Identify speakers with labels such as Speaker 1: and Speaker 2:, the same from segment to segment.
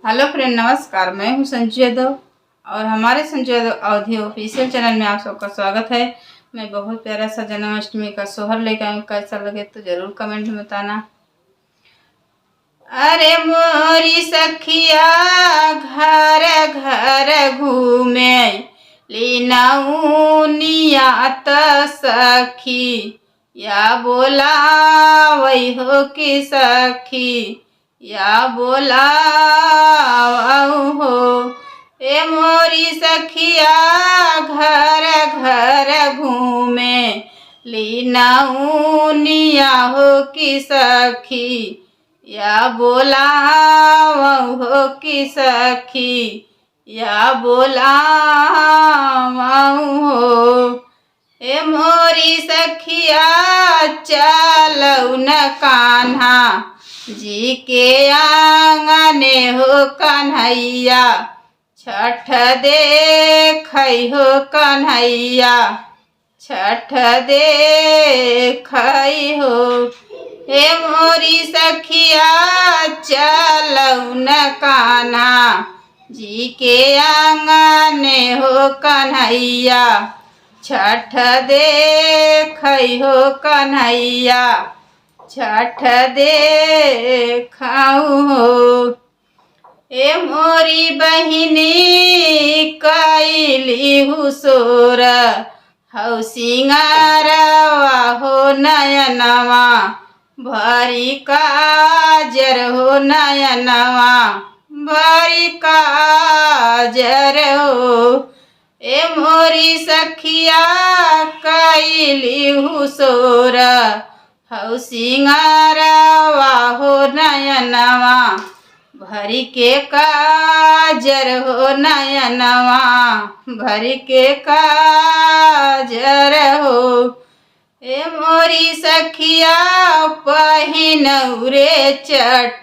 Speaker 1: Hello friend, नमस्कार। मैं हूं संजू यादव और हमारे संजू यादव अवधी ऑफिशियल चैनल में आप सबका स्वागत है। मैं बहुत प्यारा सा जन्माष्टमी का सोहर लेकर आई हूँ। कैसा लगे तो ज़रूर कमेंट में बताना। अरे मोरी सखिया घर घर घूमे नियात सखी या बोला वही हो कि सखी या बोला हो। ए मोरी सखिया घर घर घूमे निया हो कि सखी या बोला हो कि सखी या बोला हो। ए मोरी सखिया चलऊ न कान्हा जी के आंगने हो कन्हैया छठ देख हो कन्हैया छठ देख हो। हे मोरी सखिया चलऊ न कान्हा जी के आंगने हो कन्हैया छठ देख हो कन्हैया छठ देखऊ हो। ए मोरी बहिनी कैली हुसोर हौ सिंगारवा हो नयनवा भरी काजर हो नयनवा भरी काजर हो। ए मोरी सखिया कैली हुसोर हौ सिंगारवा हो नयनवा भरी के काजर हो नयनवा भरी के काजर हो। ए मोरी सखिया पहिनऊ रे चट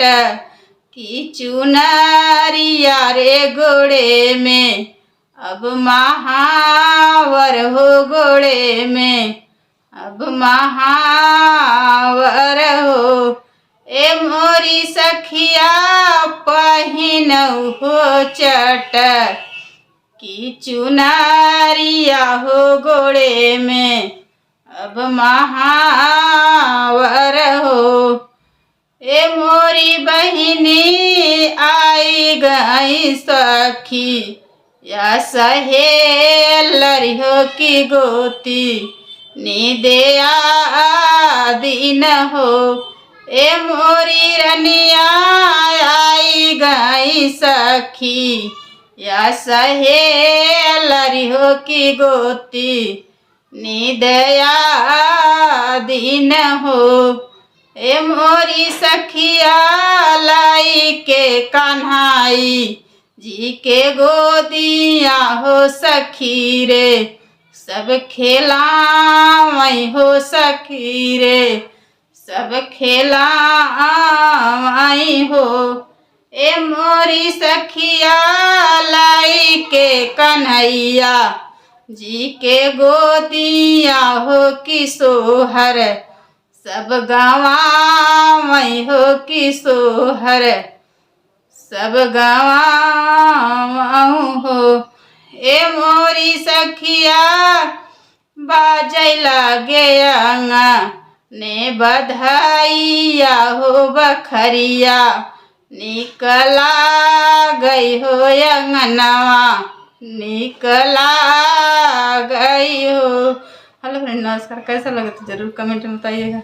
Speaker 1: की चुनरिया रे गोड़े में अब महावर हो गोड़े में अब महावर हो। ए मोरी सखिया पहिनऊ हो चट की चुनरिया हो गोड़े में अब महावर हो। ए मोरी बहिनी आई गई सखी या सहेलरी हो की गोती निदया दिन हो। ए मोरी रनिया आई गई सखी या सहेलरी हो की गोती निदया दिन हो। ए मोरी सखिया लाई के कन्हाई जी के गोदिया हो सखी रे सब खेलावई हो सखी रे सब खेलावई हो। ए मोरी सखिया लाई के कन्हैया जी के गोदिया हो कि सोहर सब गवावई हो कि सोहर सब गवाऊ हो। ए मोरी सखिया बाजै लगे ने बधाइया हो बखरिया निकला गई हो अंगनवा निकला गई हो। हेलो फ्रेंड, नमस्कार। कैसा लगा तो जरूर कमेंट में बताइएगा।